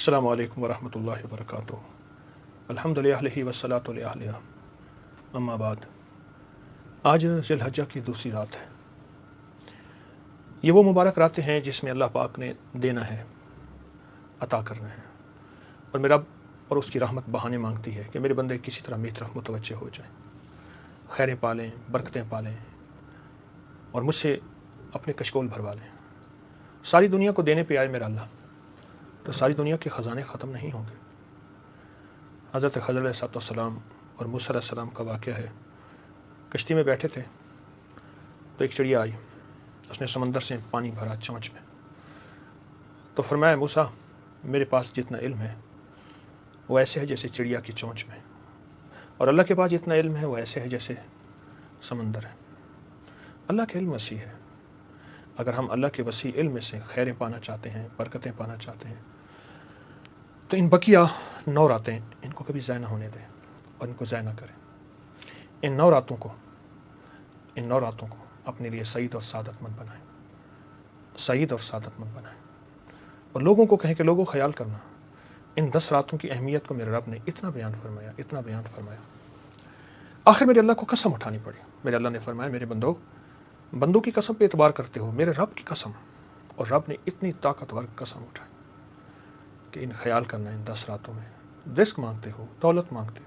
السلام علیکم ورحمۃ اللہ وبرکاتہ۔ الحمدللہ والصلاۃ علیہ اما بعد۔ آج ذی الحجہ کی دوسری رات ہے۔ یہ وہ مبارک راتیں ہیں جس میں اللہ پاک نے دینا ہے، عطا کرنا ہے، اور میرا اور اس کی رحمت بہانے مانگتی ہے کہ میرے بندے کسی طرح میری طرف متوجہ ہو جائیں، خیریں پالیں، برکتیں پالیں، اور مجھ سے اپنے کشکول بھروا لیں۔ ساری دنیا کو دینے پہ آئے میرا اللہ، تو ساری دنیا کے خزانے ختم نہیں ہوں گے۔ حضرت خضر علیہ السلام اور موسیٰ علیہ السلام کا واقعہ ہے۔ کشتی میں بیٹھے تھے تو ایک چڑیا آئی، اس نے سمندر سے پانی بھرا چونچ میں، تو فرمایا موسیٰ میرے پاس جتنا علم ہے وہ ایسے ہے جیسے چڑیا کی چونچ میں، اور اللہ کے پاس جتنا علم ہے وہ ایسے ہے جیسے سمندر ہے۔ اللہ کا علم وسیع ہے۔ اگر ہم اللہ کے وسیع علم میں سے خیریں پانا چاہتے ہیں، برکتیں پانا چاہتے ہیں، تو ان بقیہ 9 راتیں ان کو کبھی ضائع نہ ہونے دیں اور ان کو ضائع نہ کریں۔ ان 9 راتوں کو اپنے لیے سعید اور سعادت مند بنائیں، سعید اور سعادت مند بنائیں، اور لوگوں کو کہیں کہ لوگوں خیال کرنا، ان 10 راتوں کی اہمیت کو میرے رب نے اتنا بیان فرمایا۔ آخر میرے اللہ کو قسم اٹھانی پڑی۔ میرے اللہ نے فرمایا میرے بندوں کی قسم پہ اعتبار کرتے ہو، میرے رب کی قسم، اور رب نے اتنی طاقتور قسم اٹھائی کہ ان خیال کرنا، ان 10 راتوں میں رزق مانگتے ہو، دولت مانگتے ہو،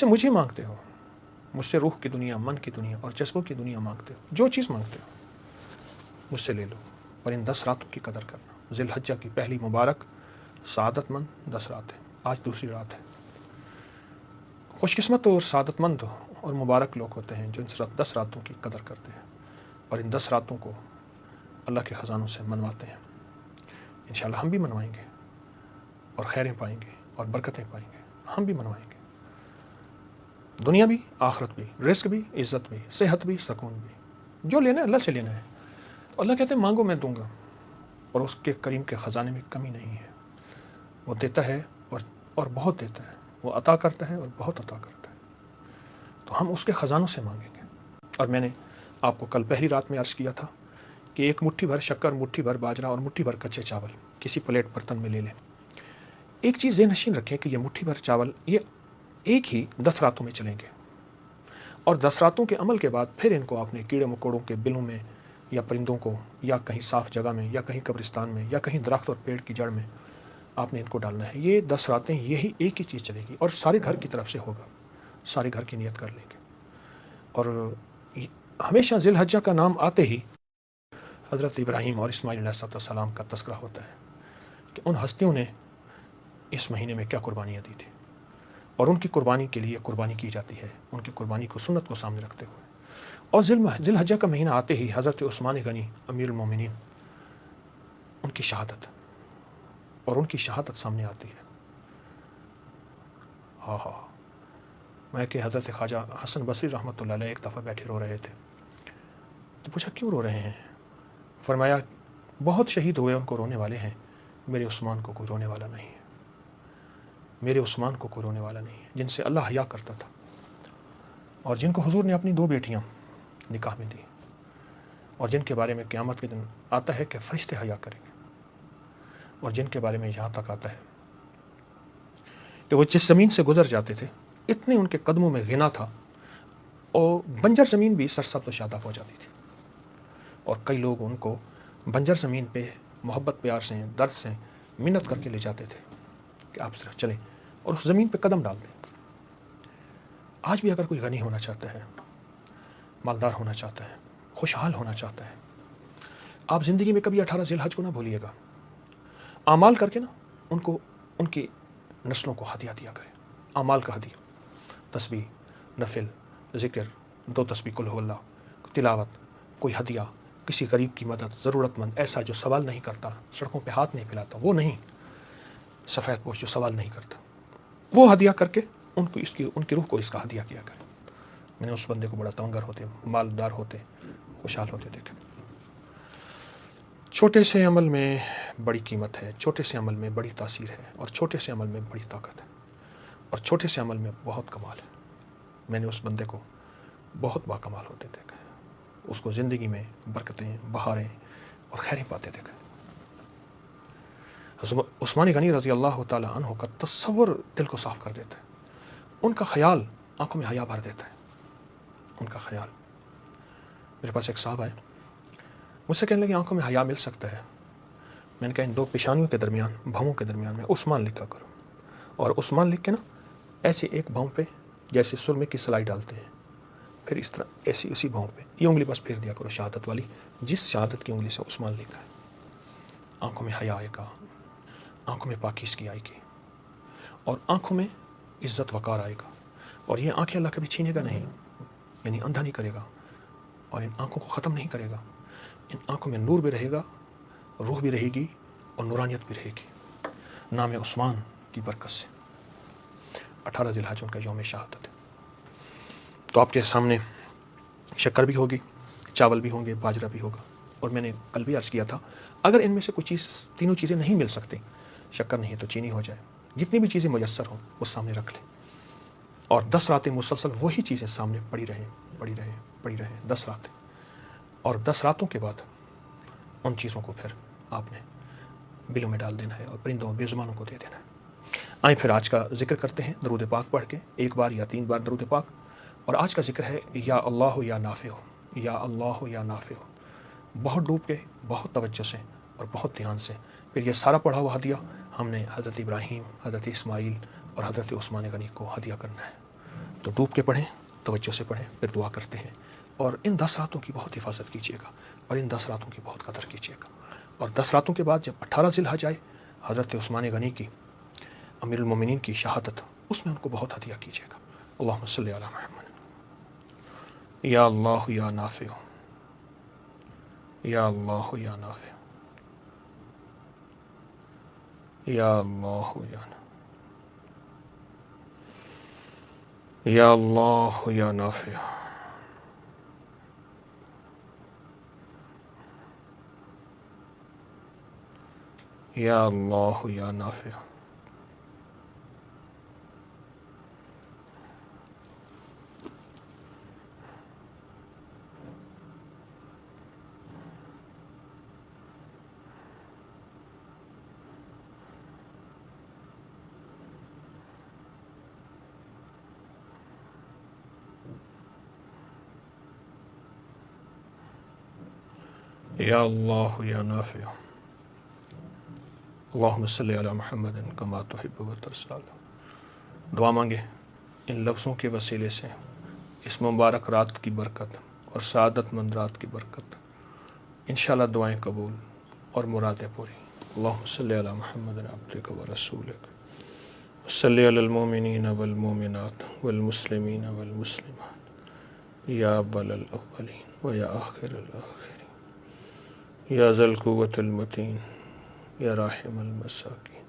مجھے مانگتے ہو، مجھ سے روح کی دنیا، من کی دنیا اور جذبوں کی دنیا مانگتے ہو، جو چیز مانگتے ہو مجھ سے لے لو، پر ان 10 راتوں کی قدر کرنا۔ ذی الحجہ کی پہلی مبارک سعادت مند 10 رات ہے، آج دوسری رات ہے۔ خوش قسمت اور سعادت مند اور مبارک لوگ ہوتے ہیں جو ان 10 راتوں کی قدر کرتے ہیں اور ان 10 راتوں کو اللہ کے خزانوں سے منواتے ہیں۔ انشاءاللہ ہم بھی منوائیں گے، اور خیریں پائیں گے اور برکتیں پائیں گے، ہم بھی منوائیں گے، دنیا بھی، آخرت بھی، رزق بھی، عزت بھی، صحت بھی، سکون بھی، جو لینا ہے اللہ سے لینا ہے۔ تو اللہ کہتے ہیں مانگو میں دوں گا، اور اس کے کریم کے خزانے میں کمی نہیں ہے۔ وہ دیتا ہے اور بہت دیتا ہے، وہ عطا کرتا ہے اور بہت عطا کرتا ہے، تو ہم اس کے خزانوں سے مانگیں گے۔ اور میں نے آپ کو کل پہلی رات میں عرض کیا تھا کہ ایک مٹھی بھر شکر، مٹھی بھر باجرہ اور مٹھی بھر کچے چاول کسی پلیٹ برتن میں لے لیں۔ ایک چیز ذہن نشین رکھیں کہ یہ مٹھی بھر چاول یہ ایک ہی 10 راتوں میں چلیں گے، اور 10 راتوں کے عمل کے بعد پھر ان کو اپنے کیڑے مکوڑوں کے بلوں میں، یا پرندوں کو، یا کہیں صاف جگہ میں، یا کہیں قبرستان میں، یا کہیں درخت اور پیڑ کی جڑ میں آپ نے ان کو ڈالنا ہے۔ یہ 10 راتیں یہی ایک ہی چیز چلے گی، اور سارے گھر کی طرف سے ہوگا، سارے گھر کی نیت کر لیں گے۔ اور ہمیشہ ذی الحجہ کا نام آتے ہی حضرت ابراہیم اور اسماعیل علیہ السلام کا تذکرہ ہوتا ہے کہ ان ہستیوں نے اس مہینے میں کیا قربانیاں دی تھی، اور ان کی قربانی کے لیے قربانی کی جاتی ہے، ان کی قربانی کو، سنت کو سامنے رکھتے ہوئے۔ اور ذی الحجہ کا مہینہ آتے ہی حضرت عثمان غنی امیر المومنین، ان کی شہادت، اور ان کی شہادت سامنے آتی ہے۔ میں کہ حضرت خواجہ حسن بصری رحمۃ اللہ علیہ ایک دفعہ بیٹھے رو رہے تھے، تو پوچھا کیوں رو رہے ہیں؟ فرمایا بہت شہید ہوئے، ان کو رونے والے ہیں، میرے عثمان کو کوئی رونے والا نہیں ہے، میرے عثمان کو کوئی رونے والا نہیں ہے، جن سے اللہ حیا کرتا تھا، اور جن کو حضور نے اپنی 2 بیٹیاں نکاح میں دی، اور جن کے بارے میں قیامت کے دن آتا ہے کہ فرشتے حیا کریں گے، اور جن کے بارے میں یہاں تک آتا ہے کہ وہ جس زمین سے گزر جاتے تھے اتنے ان کے قدموں میں غنا تھا، اور بنجر زمین بھی سرسبز و شاداب ہو جاتی تھی، اور کئی لوگ ان کو بنجر زمین پہ محبت پیار سے، درد سے منت کر کے لے جاتے تھے کہ آپ صرف چلیں اور اس زمین پہ قدم ڈال دیں۔ آج بھی اگر کوئی غنی ہونا چاہتا ہے، مالدار ہونا چاہتا ہے، خوشحال ہونا چاہتا ہے، آپ زندگی میں کبھی 18 ذی الحج کو نہ بھولیے گا، اعمال کر کے نا ان کی نسلوں کو ہدیہ دیا کریں، اعمال کا ہدیہ، تسبیح، نفل، ذکر، 2 تسبیح قل هو اللہ، تلاوت، کوئی ہدیہ، کسی غریب کی مدد، ضرورت مند ایسا جو سوال نہیں کرتا، سڑکوں پہ ہاتھ نہیں پھیلاتا، وہ نہیں، سفید پوش جو سوال نہیں کرتا، وہ ہدیہ کر کے ان کی روح کو اس کا ہدیہ کیا کرے۔ میں نے اس بندے کو بڑا تونگر ہوتے، مالدار ہوتے، خوشحال ہوتے دیکھا۔ چھوٹے سے عمل میں بڑی قیمت ہے، چھوٹے سے عمل میں بڑی تاثیر ہے، اور چھوٹے سے عمل میں بڑی طاقت ہے، اور چھوٹے سے عمل میں بہت کمال ہے۔ میں نے اس بندے کو بہت باکمال ہوتے دیکھا ہے، اس کو زندگی میں برکتیں، بہاریں اور خیریں پاتے دیکھا ہے۔ حضرت عثمان غنی رضی اللہ تعالیٰ عنہ کا تصور دل کو صاف کر دیتا ہے. ان کا خیال آنکھوں میں حیا بھر دیتا ہے. ان کا خیال. میرے پاس ایک صاحب آئے, مجھ سے کہنے لگے آنکھوں میں حیا مل سکتا ہے. میں نے کہا ان دو پیشانیوں کے درمیان, بھووں کے درمیان میں عثمان لکھا کرو, اور عثمان لکھ کے نا ایسے ایک بھوں پہ جیسے سرمے کی سلائی ڈالتے ہیں, پھر اس طرح ایسی اسی بھوں پہ یہ انگلی بس پھیر دیا کرو شہادت والی, جس شہادت کی انگلی سے عثمان لکھا ہے. آنکھوں میں حیا آئے گا, آنکھوں میں پاکیزگی آئے گی, اور آنکھوں میں عزت وقار آئے گا. اور یہ آنکھیں اللہ کبھی چھینے گا نہیں, یعنی اندھا نہیں کرے گا, اور ان آنکھوں کو ختم نہیں کرے گا. ان آنکھوں میں نور بھی رہے گا, روح بھی رہے گی, اور نورانیت بھی رہے گی, نام عثمان کی برکت سے. 18 ذی الحجہ ان کا یوم شہادت ہے. تو آپ کے سامنے شکر بھی ہوگی, چاول بھی ہوں گے, باجرہ بھی ہوگا. اور میں نے کل بھی عرض کیا تھا, اگر ان میں سے کوئی چیز, تینوں چیزیں نہیں مل سکتی, شکر نہیں ہے تو چینی ہو جائے, جتنی بھی چیزیں میسر ہوں وہ سامنے رکھ لیں, اور 10 راتیں مسلسل وہی چیزیں سامنے پڑی رہیں, پڑی رہیں, پڑی رہیں, 10 راتیں. اور 10 راتوں کے بعد ان چیزوں کو پھر آپ نے بلوں میں ڈال دینا ہے اور پرندوں بے زبانوں کو دے دینا ہے. آئیں پھر آج کا ذکر کرتے ہیں درود پاک پڑھ کے, ایک بار یا 3 بار درود پاک. اور آج کا ذکر ہے یا اللہ یا نافع, یا اللہ یا نافع. بہت ڈوب کے, بہت توجہ سے اور بہت دھیان سے. پھر یہ سارا پڑھا ہوا ہدیہ ہم نے حضرت ابراہیم, حضرت اسماعیل اور حضرت عثمان غنی کو ہدیہ کرنا ہے. تو ڈوب کے پڑھیں, توجہ سے پڑھیں, پھر دعا کرتے ہیں. اور ان 10 راتوں کی بہت حفاظت کیجیے گا, اور ان 10 راتوں کی بہت قدر کیجیے گا. اور 10 راتوں کے بعد جب 18 ذی الحجہ آئے, حضرت عثمان غنی کی, امیر المومنین کی شہادت, اس میں ان کو بہت ہدیہ کیجیے گا. اللہم صلی علی محمد. یا اللہ یا نافع, یا اللہ یا نافع, یا اللہ یا نافع, یا اللہ یا نافع, یا اللہ یا نافع, یا اللہ یا نافع. اللہم صلی علی محمد کما تحب و ترضی. دعا مانگے ان لفظوں کے وسیلے سے, اس مبارک رات کی برکت اور سعادت مند رات کی برکت. انشاءاللہ دعائیں قبول اور مرادیں پوری. اللہم صلی علی محمد عبدک و رسولک, صلی علی المومنین والمومنات والمسلمین والمسلمات, یا اول الاولین و یا آخر الاخرین, یا ذی القوة المتین, یا راحم المساکین,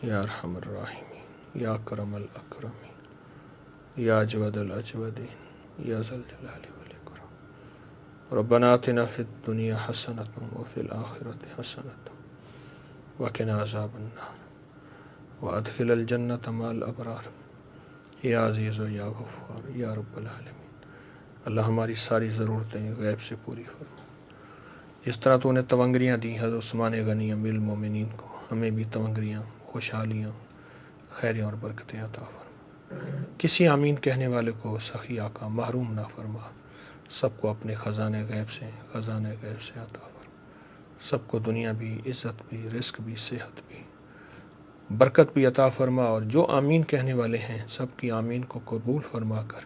یا ارحم الراحمین, یا اکرم الاکرمین, یا اجود الاجودین, یا ذی الجلال والاکرام. ربنا آتنا فی الدنیا حسنۃ وفی الآخرۃ حسنۃ وقنا عذاب النار وادخل الجنۃ مع الابرار. یا عزیز و یا غفار یا رب العالمین. اللہ ہماری ساری ضرورتیں غیب سے پوری فرما. جس طرح تو نے تونگریاں دی حضرت عثمان غنی امیر المومنین کو, ہمیں بھی تونگریاں, خوشحالیاں, خیریں اور برکتیں عطا فرما. کسی آمین کہنے والے کو سخی آقا محروم نہ فرما. سب کو اپنے خزانے غیب سے عطا فرما. سب کو دنیا بھی, عزت بھی, رزق بھی, صحت بھی, برکت بھی عطا فرما. اور جو آمین کہنے والے ہیں سب کی آمین کو قبول فرما کر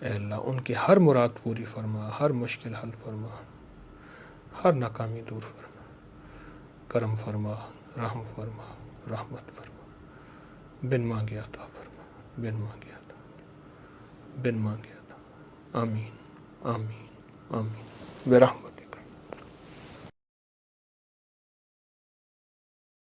اے اللہ ان کی ہر مراد پوری فرما, ہر مشکل حل فرما, ہر ناکامی دور فرما. کرم فرما, رحم فرما, رحمت فرما. بن مانگے عطا فرما, بن مانگے عطا, بن مانگے عطا. آمین آمین آمین برحمت.